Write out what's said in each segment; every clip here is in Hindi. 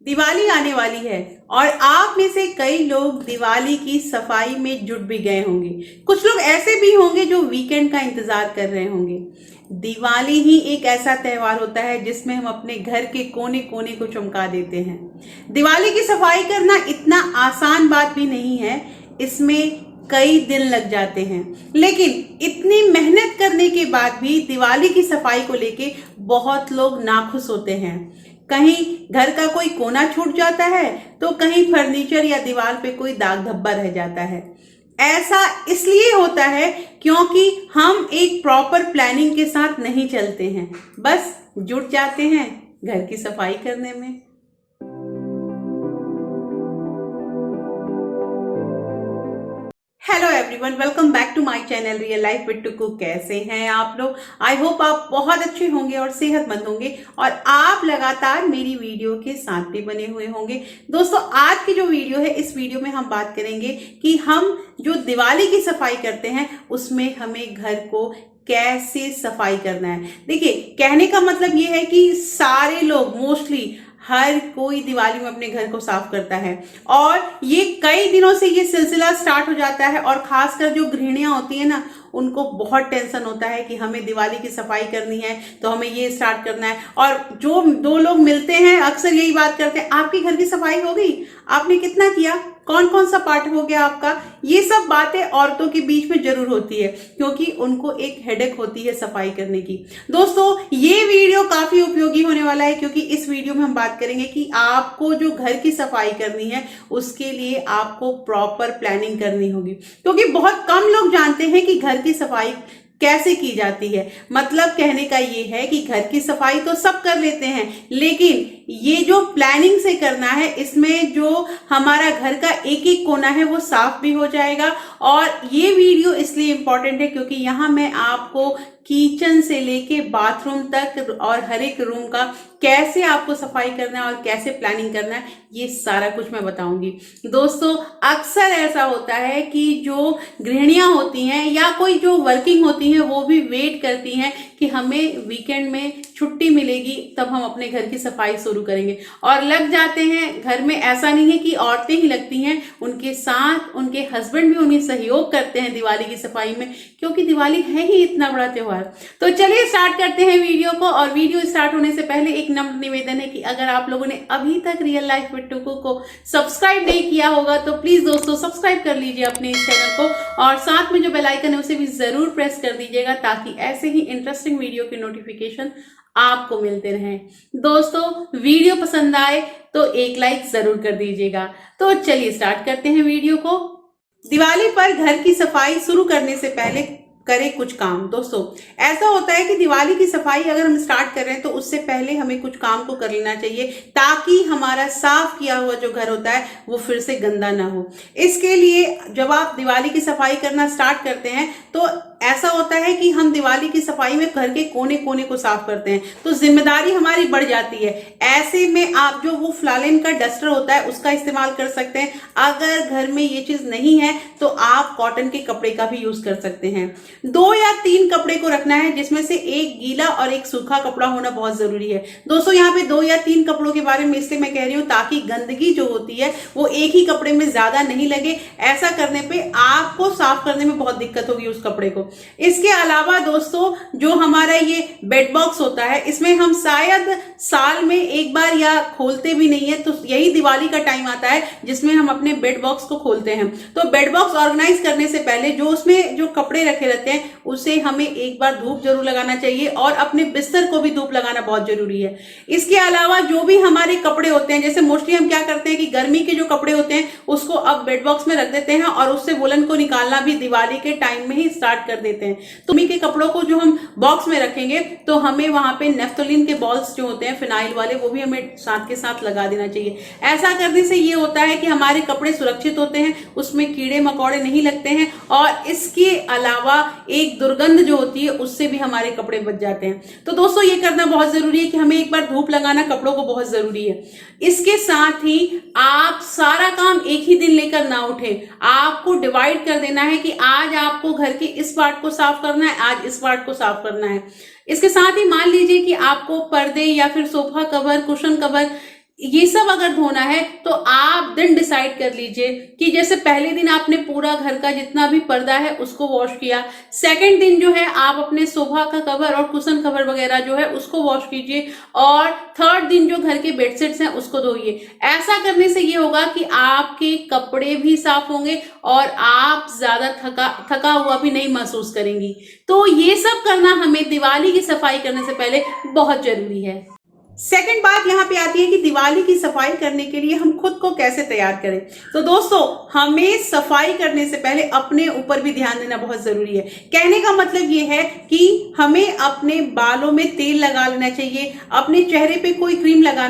दिवाली आने वाली है और आप में से कई लोग दिवाली की सफाई में जुट भी गए होंगे। कुछ लोग ऐसे भी होंगे जो वीकेंड का इंतजार कर रहे होंगे। दिवाली ही एक ऐसा त्योहार होता है जिसमें हम अपने घर के कोने कोने को चमका देते हैं। दिवाली की सफाई करना इतना आसान बात भी नहीं है, इसमें कई दिन लग जाते हैं। लेकिन इतनी मेहनत करने के बाद भी दिवाली की सफाई को लेके बहुत लोग नाखुश होते हैं। कहीं घर का कोई कोना छूट जाता है तो कहीं फर्नीचर या दीवार पे कोई दाग धब्बा रह जाता है। ऐसा इसलिए होता है क्योंकि हम एक प्रॉपर प्लानिंग के साथ नहीं चलते हैं, बस जुट जाते हैं घर की सफाई करने में। Hello everyone, welcome back to my channel real life with Tuku. कैसे हैं आप लोग? आई होप आप बहुत अच्छे होंगे और सेहतमंद होंगे और आप लगातार मेरी वीडियो के साथ भी बने हुए होंगे। दोस्तों, आज की जो वीडियो है, इस वीडियो में हम बात करेंगे कि हम जो दिवाली की सफाई करते हैं उसमें हमें घर को कैसे सफाई करना है। देखिए, कहने का मतलब ये है कि सारे लोग, मोस्टली हर कोई दिवाली में अपने घर को साफ करता है और ये कई दिनों से ये सिलसिला स्टार्ट हो जाता है। और खासकर जो गृहिणियां होती है ना, उनको बहुत टेंशन होता है कि हमें दिवाली की सफाई करनी है तो हमें ये स्टार्ट करना है। और जो दो लोग मिलते हैं अक्सर यही बात करते हैं, आपकी घर की सफाई हो गई, आपने कितना किया, कौन कौन सा पार्ट हो गया आपका। ये सब बातें औरतों के बीच में जरूर होती है क्योंकि उनको एक हेडेक होती है सफाई करने की। दोस्तों, ये वीडियो काफी उपयोगी होने वाला है क्योंकि इस वीडियो में हम बात करेंगे कि आपको जो घर की सफाई करनी है उसके लिए आपको प्रॉपर प्लानिंग करनी होगी। क्योंकि बहुत कम लोग जानते हैं कि घर की सफाई कैसे की जाती है। मतलब कहने का ये है कि घर की सफाई तो सब कर लेते हैं, लेकिन ये जो प्लानिंग से करना है, इसमें जो हमारा घर का एक एक कोना है वो साफ भी हो जाएगा। और ये वीडियो इसलिए इंपॉर्टेंट है क्योंकि यहाँ मैं आपको किचन से लेके बाथरूम तक और हर एक रूम का कैसे आपको सफाई करना है और कैसे प्लानिंग करना है, ये सारा कुछ मैं बताऊंगी। दोस्तों, अक्सर ऐसा होता है कि जो गृहिणियां होती हैं या कोई जो वर्किंग होती हैं वो भी वेट करती हैं कि हमें वीकेंड में छुट्टी मिलेगी तब हम अपने घर की सफाई शुरू करेंगे और लग जाते हैं। घर में ऐसा नहीं है कि औरतें ही लगती हैं, उनके साथ उनके हस्बैंड भी उन्हें सहयोग करते हैं दिवाली की सफाई में, क्योंकि दिवाली है ही इतना बड़ा त्योहार। तो चलिए स्टार्ट करते हैं वीडियो को। और वीडियो स्टार्ट होने से पहले एक नम्र निवेदन है कि अगर आप लोगों ने अभी तक रियल लाइफ विद टुकू को सब्सक्राइब नहीं किया होगा तो प्लीज दोस्तों सब्सक्राइब कर लीजिए अपने इस चैनल को और साथ में जो बेल आइकन है उसे भी जरूर प्रेस कर दीजिएगा ताकि ऐसे ही इंटरेस्टिंग वीडियो के नोटिफिकेशन आपको मिलते रहें। दोस्तों, वीडियो पसंद आए तो एक लाइक जरूर कर दीजिएगा। तो चलिए स्टार्ट करते हैं वीडियो को। दिवाली पर घर की सफाई शुरू करने से पहले करें कुछ काम। दोस्तों, ऐसा होता है कि दिवाली की सफाई अगर हम स्टार्ट कर रहे हैं तो उससे पहले हमें कुछ काम को कर लेना चाहिए ताकि हमारा साफ किया हुआ जो घर होता है वो फिर से गंदा ना हो। इसके लिए जब आप दिवाली की सफाई करना स्टार्ट करते हैं तो ऐसा होता है कि हम दिवाली की सफाई में घर के कोने कोने को साफ करते हैं तो जिम्मेदारी हमारी बढ़ जाती है। ऐसे में आप जो वो फ्लालेन का डस्टर होता है उसका इस्तेमाल कर सकते हैं। अगर घर में ये चीज नहीं है तो आप कॉटन के कपड़े का भी यूज कर सकते हैं। 2 या 3 कपड़े को रखना है जिसमें से एक गीला और एक सूखा कपड़ा होना बहुत जरूरी है। दोस्तों, यहाँ पे 2 या 3 कपड़ों के बारे में इसलिए मैं कह रही हूँ ताकि गंदगी जो होती है वो एक ही कपड़े में ज्यादा नहीं लगे। ऐसा करने पे आपको साफ करने में बहुत दिक्कत होगी उस कपड़े को। इसके अलावा दोस्तों, जो हमारा ये बेड बॉक्स होता है इसमें हम शायद साल में एक बार या खोलते भी नहीं है, तो यही दिवाली का टाइम आता है जिसमें हम अपने बेड बॉक्स को खोलते हैं। तो बेड बॉक्स ऑर्गेनाइज करने से पहले जो उसमें जो कपड़े रखे रहते हैं उसे हमें एक बार धूप जरूर लगाना चाहिए और अपने बिस्तर को भी धूप लगाना बहुत जरूरी है। इसके अलावा जो भी हमारे कपड़े होते हैं, जैसे मोस्टली हम क्या करते हैं कि गर्मी के जो कपड़े होते हैं उसको अब बेड बॉक्स में रख देते हैं और उससे वुलन को निकालना भी दिवाली के टाइम में ही स्टार्ट कर देते हैं। तो गर्मी के कपड़ों को जो हम बॉक्स में रखेंगे तो हमें वहां पे नेफ्थोलिन के बॉल्स जो होते हैं फिनाइल वाले, वो भी हमें साथ के साथ लगा देना चाहिए। ऐसा करने से ये होता है कि हमारे कपड़े सुरक्षित होते हैं, उसमें कीड़े मकोड़े नहीं लगते हैं और इसके अलावा एक दुर्गंध जो होती है उससे भी हमारे कपड़े बच जाते हैं। तो दोस्तों, ये करना बहुत जरूरी है कि हमें एक बार धूप लगाना कपड़ों को बहुत जरूरी है। इसके साथ ही आप सारा काम एक ही दिन लेकर ना उठें, आपको डिवाइड कर देना है कि आज आपको घर के इस पार्ट को साफ करना है, आज इस पार्ट को साफ करना है। इसके साथ ही मान लीजिए कि आपको पर्दे या फिर सोफा कवर, कुशन कवर ये सब अगर धोना है तो आप दिन डिसाइड कर लीजिए कि जैसे पहले दिन आपने पूरा घर का जितना भी पर्दा है उसको वॉश किया, सेकंड दिन जो है आप अपने सोफा का कवर और कुशन कवर वगैरह जो है उसको वॉश कीजिए, और थर्ड दिन जो घर के बेडशीट्स हैं उसको धोइए। ऐसा करने से ये होगा कि आपके कपड़े भी साफ होंगे और आप ज्यादा थका हुआ भी नहीं महसूस करेंगी। तो ये सब करना हमें दिवाली की सफाई करने से पहले बहुत जरूरी है। सेकंड बात यहाँ पे आती है कि दिवाली की सफाई करने के लिए हम खुद को कैसे तैयार करें। तो दोस्तों, हमें सफाई करने से पहले अपने ऊपर भी ध्यान देना बहुत जरूरी है। कहने का मतलब ये है कि हमें अपने बालों में तेल लगा लेना चाहिए, अपने चेहरे पे कोई क्रीम लगा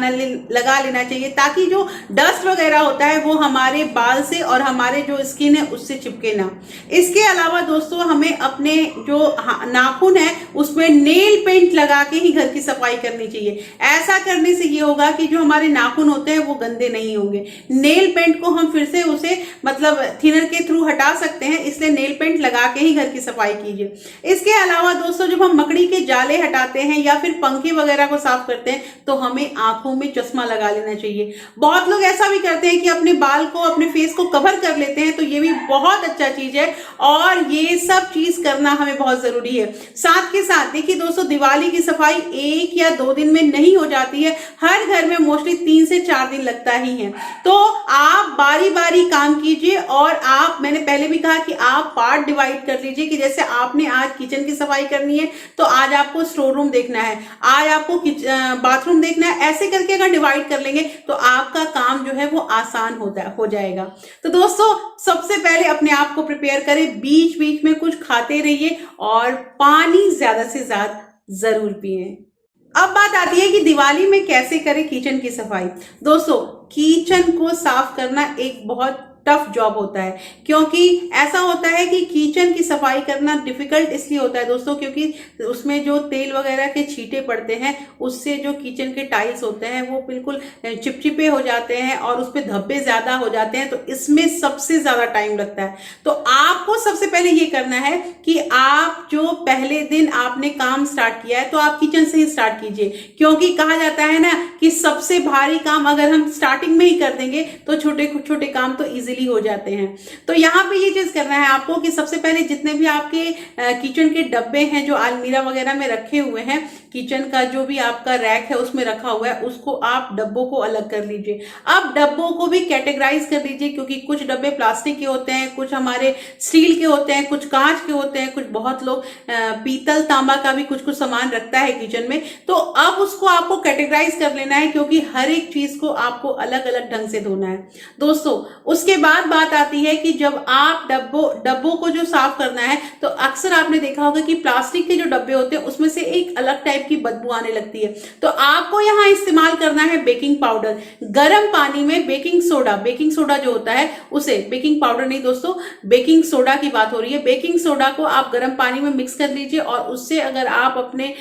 लेना चाहिए, ताकि जो डस्ट वगैरह होता है वो हमारे बाल से और हमारे जो स्किन है उससे चिपके ना। इसके अलावा दोस्तों, हमें अपने जो नाखून है उसमें नेल पेंट लगा के ही घर की सफाई करनी चाहिए। ऐसा करने से ये होगा कि जो हमारे नाखून होते हैं वो गंदे नहीं होंगे। नेल पेंट को हम फिर से उसे मतलब थिनर के थ्रू हटा सकते हैं, इसलिए नेल पेंट लगा के ही घर की सफाई कीजिए। इसके अलावा दोस्तों, जब हम मकड़ी के जाले हटाते हैं या फिर पंखे वगैरह को साफ करते हैं तो हमें आंखों में चश्मा लगा लेना चाहिए। बहुत लोग ऐसा भी करते हैं कि अपने बाल को, अपने फेस को कवर कर लेते हैं, तो ये भी बहुत अच्छा चीज है और ये सब चीज करना हमें बहुत जरूरी है। साथ के साथ देखिए दोस्तों, दिवाली की सफाई 1 या 2 दिन में नहीं हो जाती है, हर घर में मोस्टली 3 से 4 दिन लगता ही है। तो आप बारी बारी काम कीजिए और आप, मैंने पहले भी कहा कि आप पार्ट डिवाइड कर लीजिए कि जैसे आपने आज किचन की सफाई करनी है तो आज आपको स्टोर रूम देखना है, आज आपको बाथरूम देखना है। ऐसे करके अगर डिवाइड कर लेंगे तो आपका काम जो है वो आसान हो जाएगा। तो दोस्तों, सबसे पहले अपने आप को प्रिपेयर करें, बीच बीच में कुछ खाते रहिए और पानी ज्यादा से ज्यादा जरूर पिएं। अब बात आती है कि दिवाली में कैसे करें किचन की सफाई। दोस्तों, किचन को साफ करना एक बहुत टफ जॉब होता है, क्योंकि ऐसा होता है कि किचन की सफाई करना डिफिकल्ट इसलिए होता है दोस्तों, क्योंकि उसमें जो तेल वगैरह के छींटे पड़ते हैं उससे जो किचन के टाइल्स होते हैं वो बिल्कुल चिपचिपे हो जाते हैं और उस पर धब्बे ज्यादा हो जाते हैं, तो इसमें सबसे ज्यादा टाइम लगता है। तो आपको सबसे पहले ये करना है कि आप जो पहले दिन आपने काम स्टार्ट किया है तो आप किचन से ही स्टार्ट कीजिए, क्योंकि कहा जाता है ना कि सबसे भारी काम अगर हम स्टार्टिंग में ही कर देंगे तो छोटे छोटे काम तो इजीली हो जाते हैं। तो यहाँ पे ये चीज करना है आपको कि सबसे पहले जितने भी आपके किचन के डब्बे हैं जो अलमीरा वगैरह में रखे हुए हैं, किचन का जो भी आपका रैक है उसमें रखा हुआ है, उसको आप डब्बों को अलग कर लीजिए। अब डब्बों को भी कैटेगराइज कर लीजिए, क्योंकि कुछ डब्बे प्लास्टिक के होते हैं, कुछ हमारे स्टील के होते हैं, कुछ कांच के होते हैं, कुछ बहुत लोग पीतल तांबा का भी कुछ कुछ सामान रखता है किचन में। तो अब उसको आपको कैटेगराइज कर लेना है, क्योंकि हर एक चीज को आपको अलग अलग ढंग से धोना है दोस्तों। उसके बाद बात आती है कि जब आप डब्बों को जो साफ करना है, तो अक्सर आपने देखा होगा कि प्लास्टिक के जो डब्बे होते हैं उसमें से एक अलग टाइप की बदबू आने लगती है। तो आपको यहां इस्तेमाल करना है बेकिंग पाउडर। गर्म पानी में बेकिंग सोडा जो होता है उसे, बेकिंग पाउडर नहीं दोस्तों, बेकिंग सोडा की बात हो रही है। बेकिंग सोडा को आप गर्म पानी में मिक्स कर लीजिए और उससे अगर आप अपने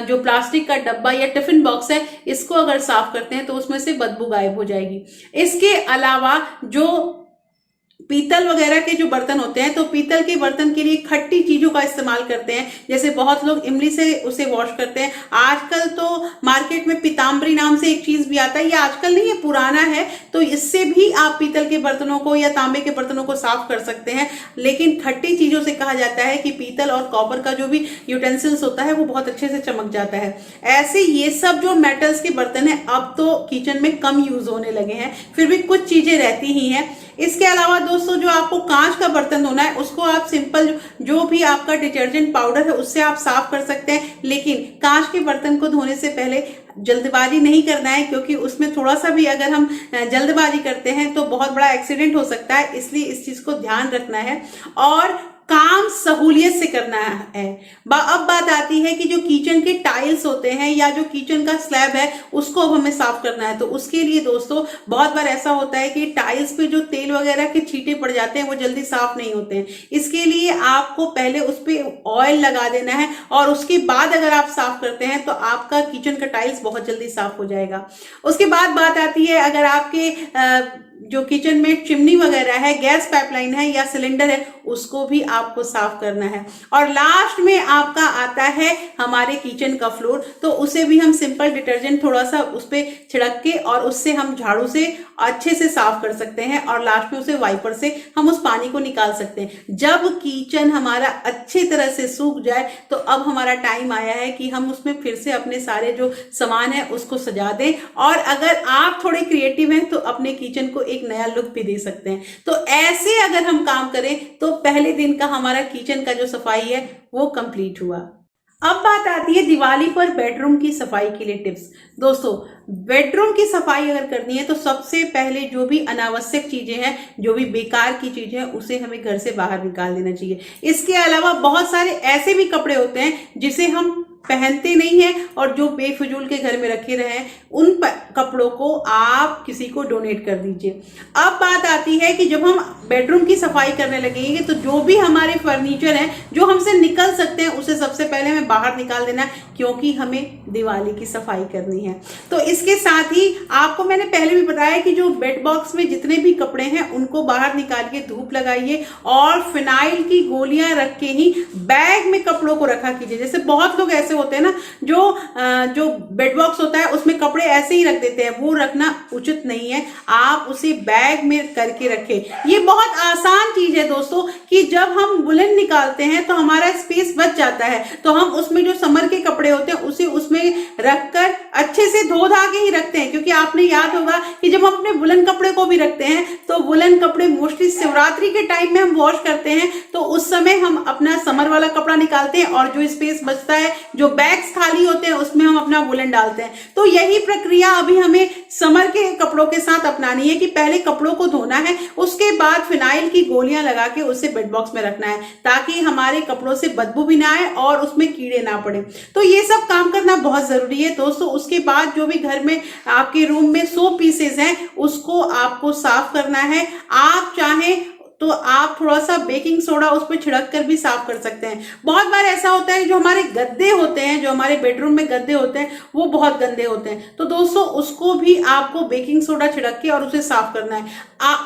जो प्लास्टिक का डब्बा या टिफिन बॉक्स है इसको अगर साफ करते हैं तो उसमें से बदबू गायब हो जाएगी। इसके अलावा जो पीतल वगैरह के जो बर्तन होते हैं, तो पीतल के बर्तन के लिए खट्टी चीजों का इस्तेमाल करते हैं, जैसे बहुत लोग इमली से उसे वॉश करते हैं। आजकल तो मार्केट में पीताम्बरी नाम से एक चीज भी आता है, ये आजकल नहीं, ये पुराना है, तो इससे भी आप पीतल के बर्तनों को या तांबे के बर्तनों को साफ कर सकते हैं। लेकिन खट्टी चीजों से कहा जाता है कि पीतल और कॉपर का जो भी यूटेंसिल्स होता है वो बहुत अच्छे से चमक जाता है। ऐसे ये सब जो मेटल्स के बर्तन है अब तो किचन में कम यूज होने लगे हैं, फिर भी कुछ चीजें रहती ही हैं। इसके अलावा दोस्तों, जो आपको कांच का बर्तन धोना है उसको आप सिंपल जो भी आपका डिटर्जेंट पाउडर है उससे आप साफ कर सकते हैं, लेकिन कांच के बर्तन को धोने से पहले जल्दबाजी नहीं करना है, क्योंकि उसमें थोड़ा सा भी अगर हम जल्दबाजी करते हैं तो बहुत बड़ा एक्सीडेंट हो सकता है। इसलिए इस चीज को ध्यान रखना है और काम सहूलियत से करना है। अब बात आती है कि जो किचन के टाइल्स होते हैं या जो किचन का स्लैब है उसको अब हमें साफ करना है। तो उसके लिए दोस्तों, बहुत बार ऐसा होता है कि टाइल्स पे जो तेल वगैरह के छींटे पड़ जाते हैं वो जल्दी साफ नहीं होते हैं। इसके लिए आपको पहले उस पर ऑयल लगा देना है और उसके बाद अगर आप साफ करते हैं तो आपका किचन का टाइल्स बहुत जल्दी साफ हो जाएगा। उसके बाद बात आती है, अगर आपके जो किचन में चिमनी वगैरह है, गैस पाइपलाइन है या सिलेंडर है, उसको भी आपको साफ करना है। और लास्ट में आपका आता है हमारे किचन का फ्लोर, तो उसे भी हम सिंपल डिटर्जेंट थोड़ा सा उस पर छिड़क के और उससे हम झाड़ू से अच्छे से साफ कर सकते हैं और लास्ट में उसे वाइपर से हम उस पानी को निकाल सकते हैं। जब किचन हमारा अच्छी तरह से सूख जाए तो अब हमारा टाइम आया है कि हम उसमें फिर से अपने सारे जो सामान है उसको सजा दें। और अगर आप थोड़े क्रिएटिव हैं तो अपने किचन को एक नया लुक भी दे सकते हैं। तो ऐसे अगर हम काम करें तो पहले दिन का हमारा किचन का जो सफाई है वो कंप्लीट हुआ। अब बात आती है दिवाली पर बेडरूम की सफाई के लिए टिप्स। दोस्तों, बेडरूम की सफाई अगर करनी है तो सबसे पहले जो भी अनावश्यक चीजें हैं, जो भी बेकार की चीजें हैं, उसे हमें घर से बाहर निकाल देना चाहिए। इसके अलावा बहुत सारे ऐसे भी कपड़े होते हैं जिसे हम पहनते नहीं है और जो बेफजूल के घर में रखे रहे हैं, उन कपड़ों को आप किसी को डोनेट कर दीजिए। अब बात आती है कि जब हम बेडरूम की सफाई करने लगेंगे तो जो भी हमारे फर्नीचर हैं जो हमसे निकल सकते हैं उसे सबसे पहले हमें बाहर निकाल देना है, क्योंकि हमें दिवाली की सफाई करनी है। तो इसके साथ ही आपको मैंने पहले भी बताया कि जो बेड बॉक्स में जितने भी कपड़े हैं उनको बाहर निकाल के धूप लगाइए और फिनाइल की गोलियां रख के ही बैग में कपड़ों को रखा कीजिए। जैसे बहुत लोग ऐसे होते हैं ना, जो बेड बॉक्स होता है उसमें कपड़े ऐसे ही रख देते हैं, वो रखना उचित नहीं है। आप उसे बैग में करके रखें। ये बहुत आसान चीज है दोस्तों कि जब हम वुलन निकालते हैं तो हमारा स्पेस बच जाता है, तो हम उसमें जो समर के कपड़े होते हैं उसे उसमें रखकर अच्छे से धो धा के ही रखते हैं। क्योंकि आपने याद होगा कि जब हम अपने वुलन कपड़े को भी रखते हैं तो वुलन कपड़े मोस्टली शिवरात्रि के टाइम में हम वॉश करते हैं, तो उस समय हम अपना समर वाला कपड़ा निकालते हैं और जो स्पेस बचता है, जो बैग्स खाली होते हैं, उसमें हम अपना वुलन डालते हैं। तो यही प्रक्रिया अभी हमें समर के कपड़ों के साथ अपनानी है कि पहले कपड़ों को धोना है, उसके बाद फिनाइल की गोलियां लगा के उसे बेड बॉक्स में रखना है, ताकि हमारे कपड़ों से बदबू भी ना आए और उसमें कीड़े ना पड़े। तो ये सब काम करना बहुत जरूरी है दोस्तों। उसके बाद जो भी घर में आपके रूम में 100 पीसेस हैं उसको आपको साफ करना है। आप चाहें तो आप थोड़ा सा बेकिंग सोडा उस पर छिड़क कर भी साफ कर सकते हैं। बहुत बार ऐसा होता है जो हमारे गद्दे होते हैं, जो हमारे बेडरूम में गद्दे होते हैं, वो बहुत गंदे होते हैं, तो दोस्तों उसको भी आपको बेकिंग सोडा छिड़क के और उसे साफ करना है।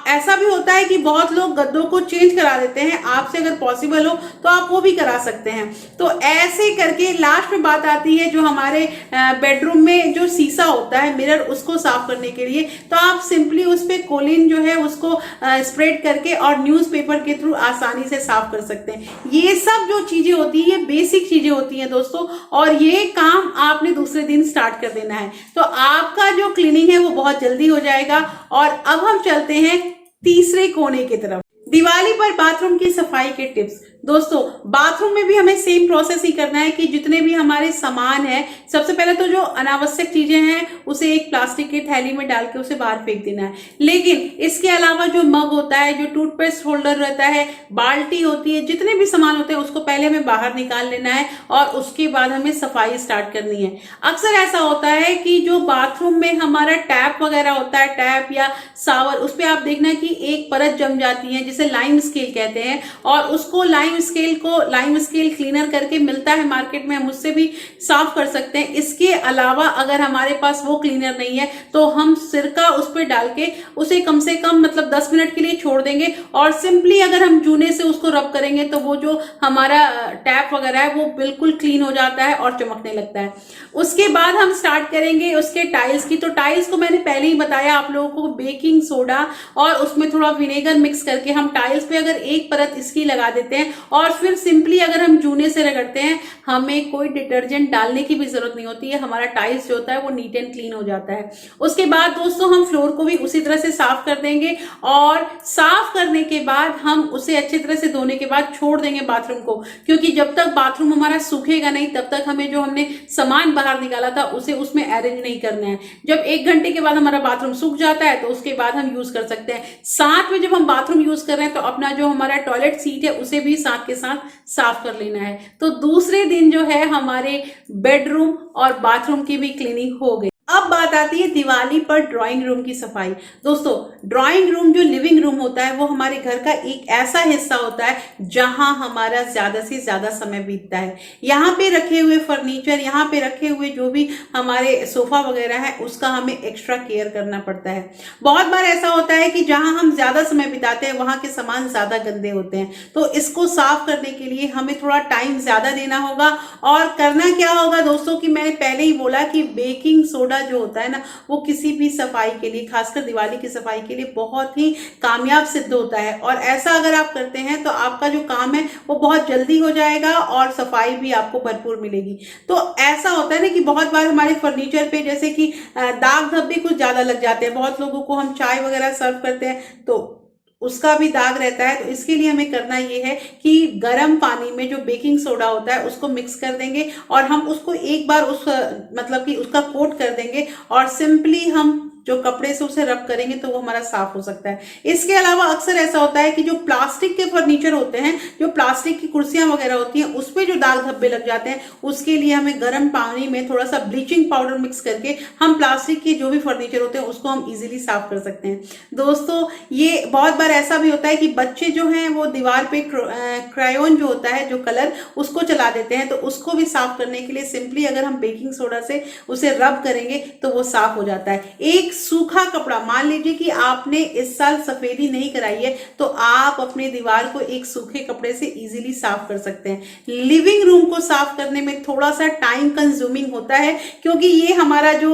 ऐसा भी होता है कि बहुत लोग गद्दों को चेंज करा देते हैं, आपसे अगर पॉसिबल हो तो आप वो भी करा सकते हैं। तो ऐसे करके लास्ट में बात आती है जो हमारे बेडरूम में जो शीशा होता है, मिरर, उसको साफ करने के लिए तो आप सिंपली उस पर कोलिन जो है उसको स्प्रेड करके और न्यूज़पेपर के थ्रू आसानी से साफ कर सकते हैं। ये सब जो चीजें होती है, ये बेसिक चीजें होती हैं दोस्तों, और ये काम आपने दूसरे दिन स्टार्ट कर देना है, तो आपका जो क्लीनिंग है वो बहुत जल्दी हो जाएगा। और अब हम चलते हैं तीसरे कोने की तरफ, दिवाली पर बाथरूम की सफाई के टिप्स। दोस्तों, बाथरूम में भी हमें सेम प्रोसेस ही करना है कि जितने भी हमारे सामान है, सबसे पहले तो जो अनावश्यक चीजें हैं उसे एक प्लास्टिक की थैली में डाल के उसे बाहर फेंक देना है। लेकिन इसके अलावा जो मग होता है, जो टूथपेस्ट होल्डर रहता है, बाल्टी होती है, जितने भी सामान होते हैं उसको पहले हमें बाहर निकाल लेना है और उसके बाद हमें सफाई स्टार्ट करनी है। अक्सर ऐसा होता है कि जो बाथरूम में हमारा टैप वगैरह होता है, टैप या शावर, उस पर आप देखना कि एक परत जम जाती है जिसे लाइम स्केल कहते हैं, और उसको लाइम स्केल क्लीनर करके मिलता है मार्केट में, हम उससे भी साफ कर सकते हैं। इसके अलावा अगर हमारे पास वो क्लीनर नहीं है तो हम सिरका उस पर डाल के उसे कम से कम 10 मिनट के लिए छोड़ देंगे और सिंपली अगर हम जूने से उसको रब करेंगे तो वो जो हमारा टैप वगैरह है वो बिल्कुल क्लीन हो जाता है और चमकने लगता है। उसके बाद हम स्टार्ट करेंगे उसके टाइल्स की। तो टाइल्स को मैंने पहले ही बताया आप लोगों को, बेकिंग सोडा और उसमें थोड़ा विनेगर मिक्स करके हम टाइल्स पे अगर एक परत इसकी लगा देते हैं और फिर सिंपली अगर हम जूने से रगड़ते हैं, हमें कोई डिटर्जेंट डालने की भी जरूरत नहीं होती है, हमारा टाइल्स जो होता है वो नीट एंड क्लीन हो जाता है। उसके बाद दोस्तों हम फ्लोर को भी उसी तरह से साफ कर देंगे और साफ करने के बाद हम उसे अच्छी तरह से धोने के बाद छोड़ देंगे बाथरूम को, क्योंकि जब तक बाथरूम हमारा सूखेगा नहीं तब तक हमें जो हमने सामान बाहर निकाला था उसे उसमें अरेंज नहीं करना है। जब 1 घंटे के बाद हमारा बाथरूम सूख जाता है तो उसके बाद हम यूज कर सकते हैं। साथ में जब हम बाथरूम यूज कर रहे हैं तो अपना जो हमारा टॉयलेट सीट है उसे भी साथ के साथ साफ कर लेना है। तो दूसरे दिन जो है हमारे बेडरूम और बाथरूम की भी क्लीनिंग हो गई। अब बात आती है दिवाली पर ड्राइंग रूम की सफाई। दोस्तों, ड्राइंग रूम जो लिविंग रूम होता है वो हमारे घर का एक ऐसा हिस्सा होता है जहां हमारा ज्यादा से ज्यादा समय बीतता है। यहाँ पे रखे हुए फर्नीचर, यहाँ पे रखे हुए जो भी हमारे सोफा वगैरह है, उसका हमें एक्स्ट्रा केयर करना पड़ता है। बहुत बार ऐसा होता है कि जहां हम ज्यादा समय बिताते हैं वहां के सामान ज्यादा गंदे होते हैं, तो इसको साफ करने के लिए हमें थोड़ा टाइम ज्यादा देना होगा। और करना क्या होगा दोस्तों, कि मैंने पहले ही बोला कि बेकिंग सोडा जो होता है ना, वो किसी भी सफाई के लिए, खासकर दिवाली की सफाई के लिए बहुत ही कामयाब सिद्ध होता है। और ऐसा अगर आप करते हैं तो आपका जो काम है वो बहुत जल्दी हो जाएगा और सफाई भी आपको भरपूर मिलेगी। तो ऐसा होता है ना कि बहुत बार हमारे फर्नीचर पे जैसे कि दाग धब्बे कुछ ज्यादा लग जाते हैं। बहुत लोगों को हम चाय वगैरह सर्व करते हैं तो उसका भी दाग रहता है। तो इसके लिए हमें करना ये है कि गर्म पानी में जो बेकिंग सोडा होता है उसको मिक्स कर देंगे और हम उसको एक बार उस मतलब कि उसका कोट कर देंगे और सिंपली हम जो कपड़े से उसे रब करेंगे तो वो हमारा साफ हो सकता है। इसके अलावा अक्सर ऐसा होता है कि जो प्लास्टिक के फर्नीचर होते हैं, जो प्लास्टिक की कुर्सियां वगैरह होती हैं, उस पे जो दाग धब्बे लग जाते हैं, उसके लिए हमें गर्म पानी में थोड़ा सा ब्लीचिंग पाउडर मिक्स करके हम प्लास्टिक के जो भी फर्नीचर होते हैं उसको हम इजीली साफ कर सकते हैं। दोस्तों, ये बहुत बार ऐसा भी होता है कि बच्चे जो हैं वो दीवार पे क्रायोन जो होता है, जो कलर, उसको चला देते हैं। तो उसको भी साफ करने के लिए सिंपली अगर हम बेकिंग सोडा से उसे रब करेंगे तो वो साफ हो जाता है। एक सूखा कपड़ा, मान लीजिए कि आपने इस साल सफेदी नहीं कराई है तो आप अपने दीवार को एक सूखे कपड़े से इजीली साफ कर सकते हैं। लिविंग रूम को साफ करने में थोड़ा सा टाइम कंज्यूमिंग होता है क्योंकि ये हमारा जो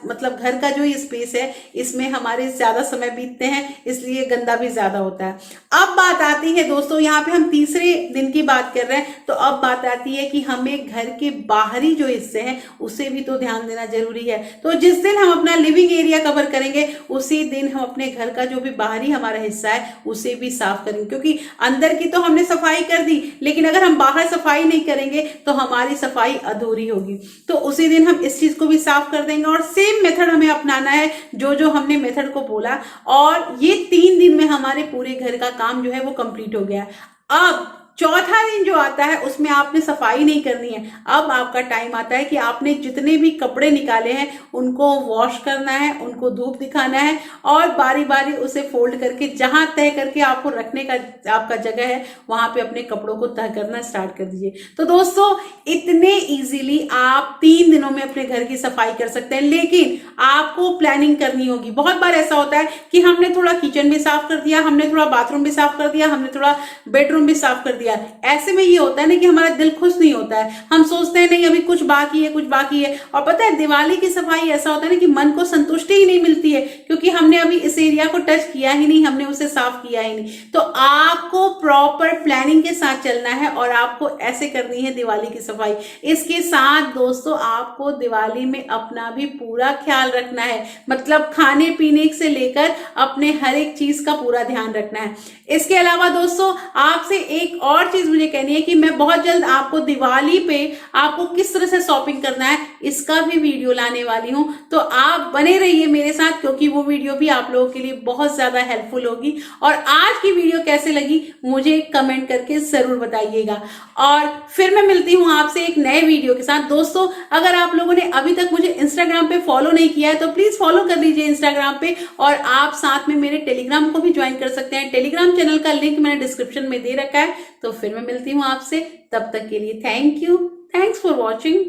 मतलब घर का जो ये स्पेस है इसमें हमारे ज्यादा समय बीतते हैं, इसलिए गंदा भी ज्यादा होता है। अब बात आती है दोस्तों, यहाँ पे हम तीसरे दिन की बात कर रहे हैं, तो अब बात आती है कि हमें घर के बाहरी जो हिस्से हैं उसे भी तो ध्यान देना जरूरी है। तो जिस दिन हम अपना लिविंग एरिया कवर करेंगे उसी दिन हम अपने घर का जो भी बाहरी हमारा हिस्सा है उसे भी साफ करेंगे, क्योंकि अंदर की तो हमने सफाई कर दी लेकिन अगर हम बाहर सफाई नहीं करेंगे तो हमारी सफाई अधूरी होगी। तो उसी दिन हम इस चीज को भी साफ कर देंगे और सेम मेथड हमें अपनाना है जो जो हमने मेथड को बोला, और ये 3 दिन में हमारे पूरे घर का काम जो है वो कंप्लीट हो गया। अब चौथा दिन जो आता है उसमें आपने सफाई नहीं करनी है। अब आपका टाइम आता है कि आपने जितने भी कपड़े निकाले हैं उनको वॉश करना है, उनको धूप दिखाना है और बारी बारी उसे फोल्ड करके जहां तय करके आपको रखने का आपका जगह है वहां पे अपने कपड़ों को तय करना स्टार्ट कर दीजिए। तो दोस्तों, इतने इजीली आप 3 दिनों में अपने घर की सफाई कर सकते हैं, लेकिन आपको प्लानिंग करनी होगी। बहुत बार ऐसा होता है कि हमने थोड़ा किचन भी साफ कर दिया, हमने थोड़ा बाथरूम भी साफ कर दिया, हमने थोड़ा बेडरूम भी साफ कर दिया। ऐसे में ये होता है ना कि हमारा दिल खुश नहीं होता है, हम सोचते हैं नहीं अभी कुछ बाकी है, कुछ बाकी है। और पता है दिवाली की सफाई ऐसा होता है ना कि मन को संतुष्टि ही नहीं मिलती है क्योंकि हमने अभी इस एरिया को टच किया ही नहीं, हमने उसे साफ किया ही नहीं। तो आपको प्रॉपर प्लानिंग के साथ चलना है और आपको ऐसे करनी है दिवाली की सफाई। इसके साथ दोस्तों आपको दिवाली में अपना भी पूरा ख्याल रखना है, मतलब खाने पीने से लेकर अपने हर एक चीज का पूरा ध्यान रखना है। इसके अलावा दोस्तों आपसे एक और चीज मुझे कहनी है कि मैं बहुत जल्द आपको दिवाली पे आपको किस तरह से शॉपिंग करना है इसका भी वीडियो लाने वाली हूं। तो आप बने रहिए मेरे साथ क्योंकि वो वीडियो भी आप लोगों के लिए बहुत ज्यादा हेल्पफुल होगी। और आज की वीडियो कैसे लगी मुझे कमेंट करके जरूर बताइएगा और फिर मैं मिलती हूं आपसे एक नए वीडियो के साथ। दोस्तों, अगर आप लोगों ने अभी तक मुझे इंस्टाग्राम पे फॉलो नहीं किया है तो प्लीज फॉलो कर लीजिए इंस्टाग्राम पे, और आप साथ में मेरे टेलीग्राम को भी ज्वाइन कर सकते हैं। टेलीग्राम चैनल का लिंक मैंने डिस्क्रिप्शन में दे रखा है। तो फिर मैं मिलती हूँ आपसे, तब तक के लिए thank you, thanks for watching.